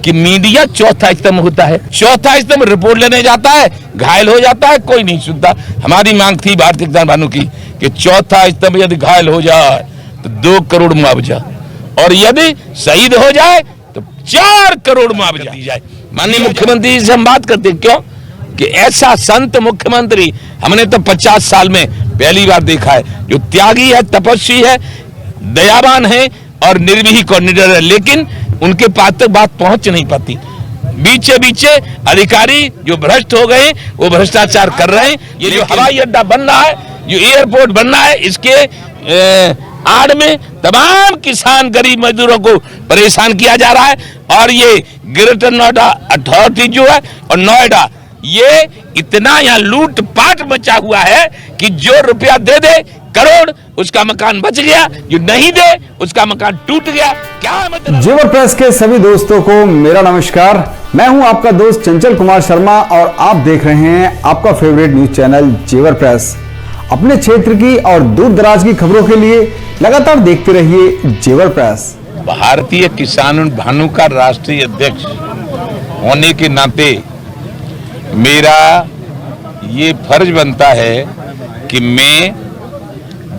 कि मीडिया चौथा स्तंभ होता है। चौथा स्तंभ रिपोर्ट लेने जाता है, घायल हो जाता है, कोई नहीं सुनता। हमारी मांग थी भारतीय किसान भानु की कि चौथा स्तंभ यदि घायल हो जाए तो 2 करोड़ मुआवजा, और यदि शहीद हो जाए तो 4 करोड़ मुआवजा दी जाए। माननीय मुख्यमंत्री से हम बात करते हैं, क्यों कि ऐसा संत मुख्यमंत्री हमने तो 50 साल में पहली बार देखा है, जो त्यागी है, तपस्वी है, दयावान है और निर्भीक और निडर है, लेकिन उनके पास तक बात पहुंच नहीं पाती। बीचे बीचे अधिकारी जो भ्रष्ट हो गए वो भ्रष्टाचार कर रहे हैं। ये जो हवाई अड्डा बन रहा है, जो एयरपोर्ट बन रहा है, इसके आड़ में तमाम किसान गरीब मजदूरों को परेशान किया जा रहा है। और ये ग्रेटर नोएडा अथॉरिटी जो है और नोएडा, ये इतना यहाँ लूट पाट मचा हुआ है कि जो रुपया दे दे करोड़, उसका मकान बच गया, जो नहीं दे उसका मकान टूट गया। क्या मतलब? जेवर प्रेस के सभी दोस्तों को मेरा नमस्कार। मैं हूं आपका दोस्त चंचल कुमार शर्मा और आप देख रहे हैं आपका फेवरेट न्यूज चैनल जेवर प्रेस। अपने क्षेत्र की और दूर दराज की खबरों के लिए लगातार देखते रहिए जेवर प्रेस। भारतीय किसान भानु का राष्ट्रीय अध्यक्ष होने के नाते मेरा ये फर्ज बनता है कि मैं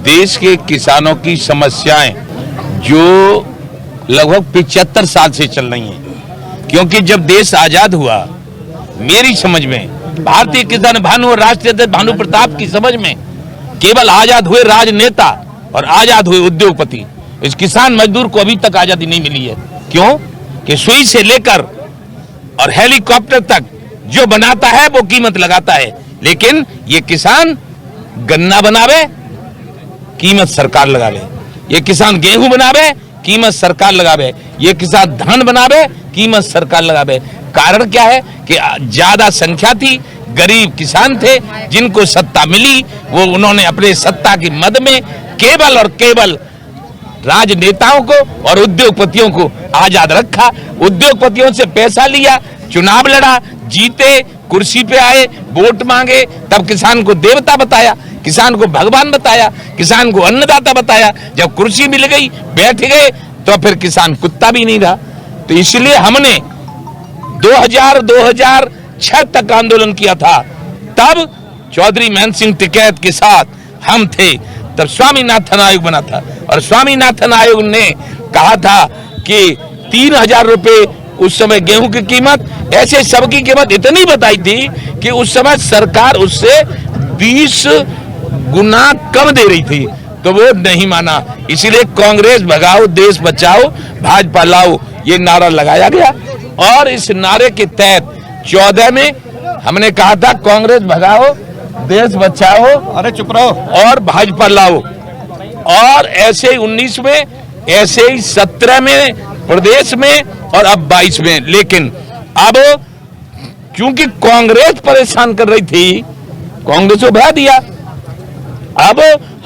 देश के किसानों की समस्याएं जो लगभग 75 साल से चल रही हैं, क्योंकि जब देश आजाद हुआ, मेरी समझ में भारतीय किसान भानु और राष्ट्रीय अध्यक्ष भानु प्रताप की समझ में केवल आजाद हुए राजनेता और आजाद हुए उद्योगपति, इस किसान मजदूर को अभी तक आजादी नहीं मिली है। क्यों कि सुई से लेकर और हेलीकॉप्टर तक जो बनाता है वो कीमत लगाता है, लेकिन ये किसान गन्ना बनावे, कीमत सरकार लगावे, ये किसान गेहूं बनावे, कीमत सरकार लगावे, ये किसान धान बनावे, कीमत सरकार लगावे। कारण क्या है कि ज्यादा संख्या थी, गरीब किसान थे, जिनको सत्ता मिली वो उन्होंने अपने सत्ता की मद में केवल और केवल राजनेताओं को और उद्योगपतियों को आजाद रखा। उद्योगपतियों से पैसा लिया, चुनाव लड़ा, जीते, कुर्सी पे आए, वोट मांगे, तब किसान को देवता बताया, किसान को भगवान बताया, किसान को अन्नदाता बताया। जब कुर्सी मिल गई, बैठ गए, तो फिर किसान कुत्ता भी नहीं रहा। तो इसलिए हमने 2006 तक आंदोलन किया था। तब चौधरी मान सिंह टिकैत के साथ हम थे, तब स्वामीनाथन आयोग बना था और स्वामीनाथन आयोग ने कहा था कि 3000 रुपए उस समय गेहूं की कीमत, ऐसे सबकी कीमत इतनी बताई थी कि उस समय सरकार उससे 20 गुना कम दे रही थी, तो वो नहीं माना। इसीलिए कांग्रेस भगाओ देश बचाओ भाजपा लाओ ये नारा लगाया गया और इस नारे के तहत 14 में हमने कहा था कांग्रेस भगाओ देश बचाओ, अरे चुप रहो, और भाजपा लाओ। और ऐसे 19 में, ऐसे ही 17 में प्रदेश में और अब 22 में। लेकिन अब क्योंकि कांग्रेस परेशान कर रही थी, कांग्रेस को भगा दिया। अब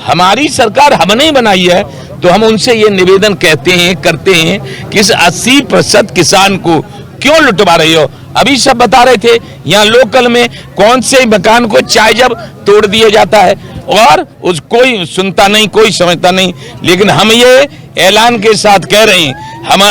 हमारी सरकार हमने ही बनाई है, तो हम उनसे ये निवेदन करते हैं कि इस 80% किसान को क्यों लुटवा रही हो। अभी सब बता रहे थे यहाँ लोकल में कौन से मकान को चाय जब तोड़ दिया जाता है और उस कोई सुनता नहीं, कोई समझता नहीं। लेकिन हम ये ऐलान के साथ कह रहे हैं,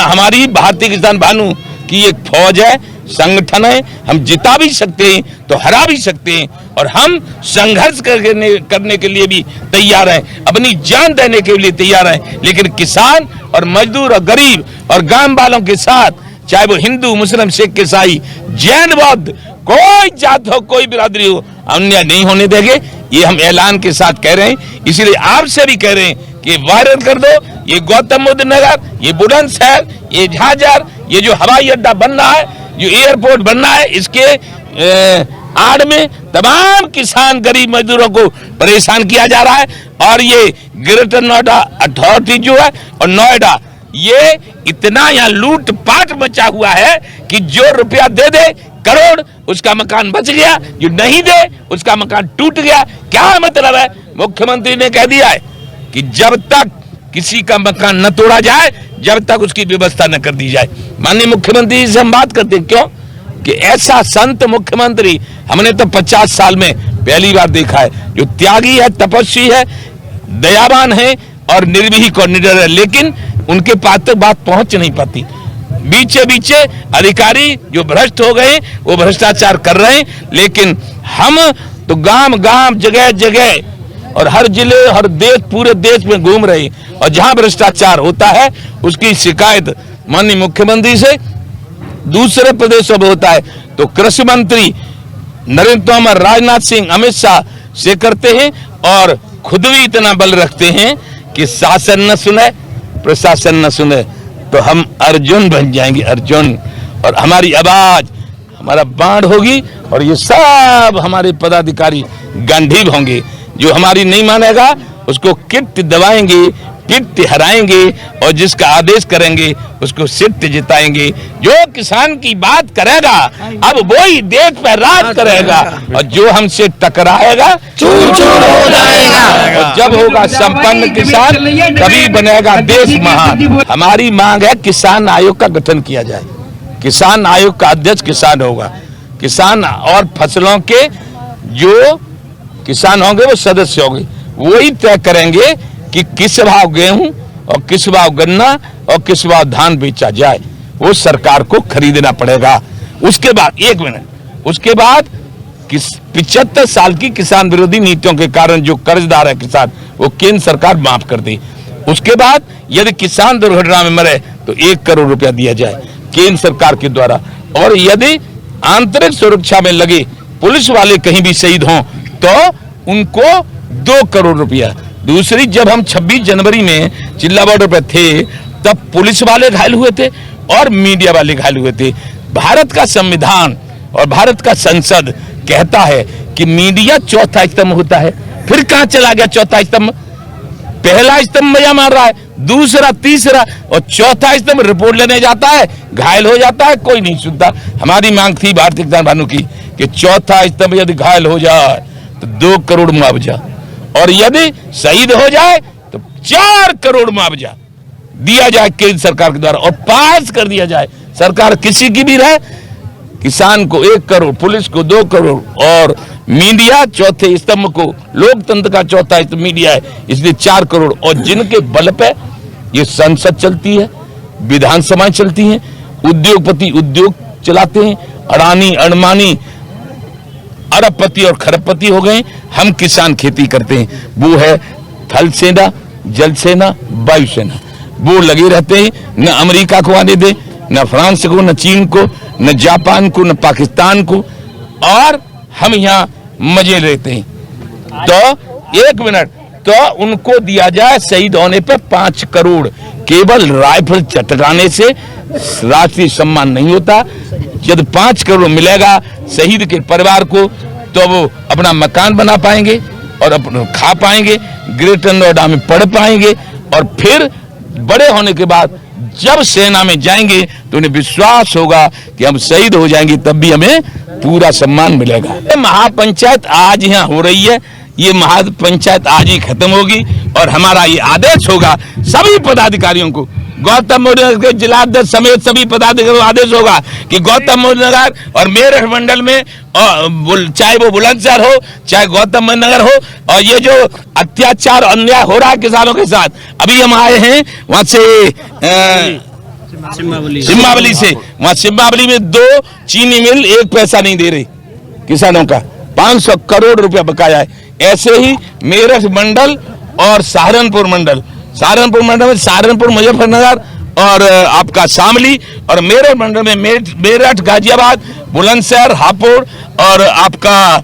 हमारी भारतीय किसान भानु की एक फौज है, संगठन है, हम जिता भी सकते हैं तो हरा भी सकते हैं, और हम संघर्ष करने के लिए भी तैयार हैं, अपनी जान देने के लिए तैयार हैं। लेकिन किसान और मजदूर और गरीब और गांव वालों के साथ, चाहे वो हिंदू, मुस्लिम, सिख, ईसाई, जैन, बौद्ध, कोई जात हो, कोई बिरादरी हो, अन्याय नहीं होने देंगे। ये हम ऐलान के साथ कह रहे हैं। इसीलिए आपसे भी कह रहे हैं कि वायरल कर दो ये गौतम बुद्ध नगर, ये बुलंदशहर, ये झाझर, ये जो हवाई अड्डा बन रहा है, जो एयरपोर्ट बन रहा है, इसके आड़ में तमाम किसान गरीब मजदूरों को परेशान किया जा रहा है। और ये ग्रेटर नोएडा अथॉरिटी जो है और नोएडा, ये इतना यहाँ लूट पाट मचा हुआ है कि जो रुपया दे दे करोड़, उसका मकान बच गया, जो नहीं दे उसका मकान टूट गया। क्या मतलब है? मुख्यमंत्री ने कह दिया है कि जब तक किसी का मकान न तोड़ा जाए, जब तक उसकी व्यवस्था न कर दी जाए। माननीय मुख्यमंत्री से हम बात करते हैं, क्यों कि ऐसा संत मुख्यमंत्री हमने तो 50 साल में पहली बार देखा है, जो त्यागी है, तपस्वी है, दयावान है और निर्भीक और निडर है, लेकिन उनके पास तक बात पहुंच नहीं पाती। बीचे बीचे अधिकारी जो भ्रष्ट हो गए वो भ्रष्टाचार कर रहे हैं, लेकिन हम तो गांव गांव जगह जगह और हर जिले हर देश पूरे देश में घूम रहे हैं और जहां भ्रष्टाचार होता है उसकी शिकायत माननीय मुख्यमंत्री से, दूसरे प्रदेशों में होता है तो कृषि मंत्री नरेंद्र तोमर, राजनाथ सिंह, अमित शाह से करते हैं और खुद भी इतना बल रखते हैं कि शासन न सुने प्रशासन न सुने तो हम अर्जुन बन जाएंगे, अर्जुन, और हमारी आवाज हमारा बाण होगी और ये सब हमारे पदाधिकारी गांधीव होंगे। जो हमारी नहीं मानेगा उसको किट दबाएंगे, पिट हराएंगे और जिसका आदेश करेंगे उसको सिट जिताएंगे। जो किसान की बात करेगा अब वो ही देश पर राज करेगा और जो हमसे टकराएगा चूर चूर हो जाएगा। और जब होगा संपन्न किसान तभी बनेगा देश महान। हमारी मांग है किसान आयोग का गठन किया जाए। किसान आयोग का अध्यक्ष किसान होगा। किसान और फसलों के जो किसान होंगे वो सदस्य होंगे, वही तय करेंगे कि किस भाव गेहूं और किस भाव गन्ना और किस भाव धान बेचा जाए। वो सरकार को खरीदना पड़ेगा। उसके बाद 1 मिनट, उसके बाद 75 साल की किसान विरोधी नीतियों के कारण जो कर्जदार है किसान वो केंद्र सरकार माफ कर दे। उसके बाद यदि किसान दुर्घटना में मरे तो 1 करोड़ रुपया दिया जाए केंद्र सरकार के द्वारा। और यदि आंतरिक सुरक्षा में लगे पुलिस वाले कहीं भी शहीद हों तो उनको 2 करोड़ रुपया। दूसरी, जब हम 26 जनवरी में चिल्ला बॉर्डर पर थे तब पुलिस वाले घायल हुए थे और मीडिया वाले घायल हुए थे। भारत का संविधान और भारत का संसद कहता है कि मीडिया चौथा स्तंभ होता है। फिर कहां चला गया चौथा स्तंभ? पहला स्तंभ मजा मार रहा है, दूसरा, तीसरा और चौथा स्तंभ रिपोर्ट लेने जाता है, घायल हो जाता है, कोई नहीं सुनता। हमारी मांग थी भारतीय किसान भानु की कि चौथा स्तंभ यदि घायल हो जाए तो 2 करोड़ मुआवजा और यदि शहीद हो जाए तो 4 करोड़ मुआवजा दिया जाए केंद्र सरकार के द्वारा और पास कर दिया जाए। सरकार किसी की भी रहे, किसान को 1 करोड़, पुलिस को 2 करोड़ और मीडिया चौथे स्तंभ को, लोकतंत्र का चौथा स्तंभ मीडिया है इसलिए 4 करोड़। और जिनके बल पे ये संसद चलती है, विधानसभाएं चलती हैं, उद्योगपति उद्योग चलाते हैं, अडानी अडमानी अरबपति और खरबपति हो गए। हम किसान खेती करते हैं, वो है थल सेना, जल सेना, वायु सेना। वो लगे रहते हैं, न अमेरिका को आने दे, न फ्रांस को, न चीन को, न जापान को, न पाकिस्तान को, और हम यहाँ मजे लेते हैं। तो 1 मिनट, तो उनको दिया जाए शहीद होने पर 5 करोड़। केवल राइफल चटकाने से राष्ट्रीय सम्मान नहीं होता। यदि 5 करोड़ मिलेगा शहीद के परिवार को तो वो अपना मकान बना पाएंगे और अपना खा पाएंगे, ग्रेटर नोएडा में पढ़ पाएंगे और फिर बड़े होने के बाद जब सेना में जाएंगे तो उन्हें विश्वास होगा कि हम शहीद हो जाएंगे तब भी हमें पूरा सम्मान मिलेगा। महापंचायत आज यहाँ हो रही है, ये महापंचायत आज ही खत्म होगी और हमारा ये आदेश होगा सभी पदाधिकारियों को, गौतम बुद्ध नगर के जिलाध्यक्ष समेत सभी पदाधिकारियों को आदेश होगा कि गौतम बुद्ध नगर और मेरठ मंडल में चाहे वो बुलंदशहर हो चाहे गौतम बुद्ध नगर हो, और ये जो अत्याचार अन्याय हो रहा है किसानों के साथ, अभी हम आए हैं वहां से सिम्बावली से, वहां सिम्बावली में 2 चीनी मिल 1 पैसा नहीं दे रही किसानों का, 500 करोड़ रुपया बकाया है। ऐसे ही मेरठ मंडल और सहारनपुर मंडल में सहारनपुर, मुजफ्फरनगर और आपका शामली, और मेरठ मंडल में मेरठ, गाजियाबाद, बुलंदशहर, हापुड़ और आपका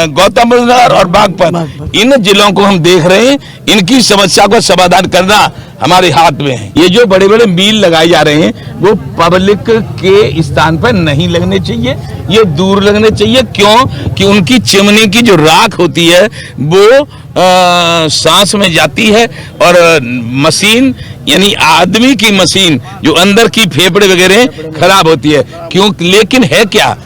गौतम बुद्ध नगर और बागपत, इन जिलों को हम देख रहे हैं। इनकी समस्या को समाधान करना हमारे हाथ में है। ये जो बड़े बड़े मील लगाए जा रहे हैं वो पब्लिक के स्थान पर नहीं लगने चाहिए, ये दूर लगने चाहिए। क्यों कि उनकी चिमनी की जो राख होती है वो सांस में जाती है और मशीन यानी आदमी की मशीन जो अंदर की फेफड़े वगैरह खराब होती है। क्यों? लेकिन है क्या,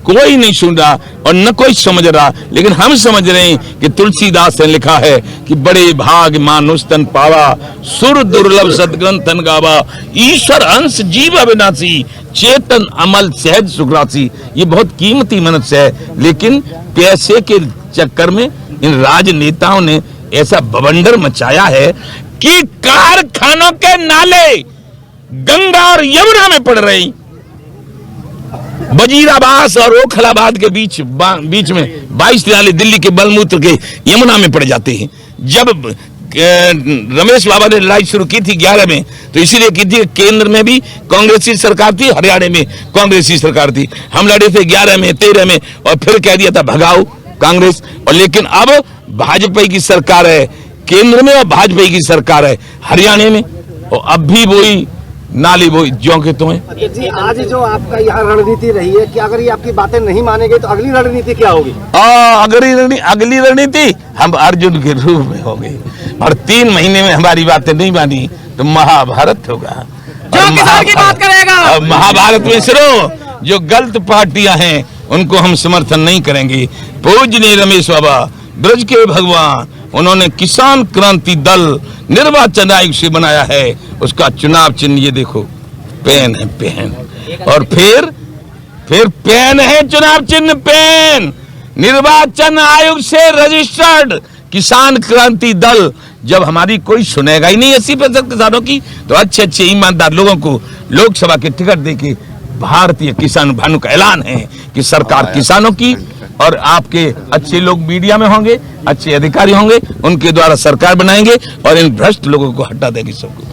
कोई नहीं सुन रहा और न कोई समझ रहा, लेकिन हम समझ रहे हैं कि तुलसीदास ने लिखा है कि बड़े भाग मानुष तन पावा, सुर दुर्लभ सदग्रंथ तन गावा, ईश्वर अंश जीव अविनाशी, चेतन अमल सहज सुखरासी। ये बहुत कीमती मनुष्य है, लेकिन पैसे के चक्कर में इन राजनेताओं ने ऐसा बवंडर मचाया है कि कारखानों के नाले गंगा और यमुना में पड़ रही, वजीराबाद और ओखलाबाद के बीच में 22 नाले दिल्ली के बलमूत्र के यमुना में पड़ जाते हैं। जब रमेश बाबा ने लड़ाई शुरू की थी 11 में, तो इसीलिए की थी केंद्र में भी कांग्रेसी सरकार थी, हरियाणा में कांग्रेसी सरकार थी। हम लड़े थे 11 में, 13 में, और फिर कह दिया था भगाओ कांग्रेस। और लेकिन अब भाजपा की सरकार है केंद्र में और भाजपा की सरकार है हरियाणा में, और अब भी वही नाली वही ज्यों के तो है। जी, आज जो आपका यहाँ रणनीति रही है कि अगर ये आपकी बातें नहीं मानेंगे तो अगली रणनीति क्या होगी? अगली रणनीति हम अर्जुन के रूप में हो गई, और 3 महीने में हमारी बातें नहीं मानी तो महाभारत होगा। जो किसान की बात करेगा महाभारत में सिर्फ जो गलत पार्टियां हैं उनको हम समर्थन नहीं करेंगे। पूजनीय रमेश बाबा ब्रज के भगवान, उन्होंने किसान क्रांति दल निर्वाचन आयोग से बनाया है, उसका चुनाव चिन्ह ये देखो पेन है, पेन, और फिर पेन है चुनाव चिन्ह, पेन। निर्वाचन आयोग से रजिस्टर्ड किसान क्रांति दल। जब हमारी कोई सुनेगा ही नहीं 80% किसानों की, तो अच्छे ईमानदार लोगों को लोकसभा के टिकट देके भारतीय किसान भानु का ऐलान है कि सरकार किसानों की, और आपके अच्छे लोग मीडिया में होंगे, अच्छे अधिकारी होंगे, उनके द्वारा सरकार बनाएंगे और इन भ्रष्ट लोगों को हटा देंगे सबको।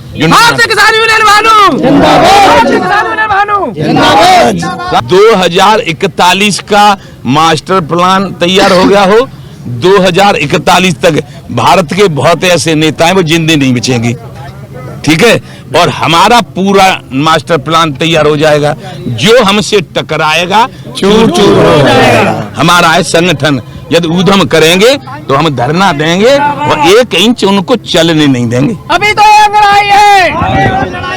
2041 का मास्टर प्लान तैयार हो गया हो, 2041 तक भारत के बहुत ऐसे नेता हैं वो जिंदे नहीं बचेंगे, ठीक है। और हमारा पूरा मास्टर प्लान तैयार हो जाएगा, जो हमसे टकराएगा चूर चूर हो जाएगा। हमारा है संगठन, यदि उद्यम करेंगे तो हम धरना देंगे और 1 इंच उनको चलने नहीं देंगे। अभी तो लड़ाई है।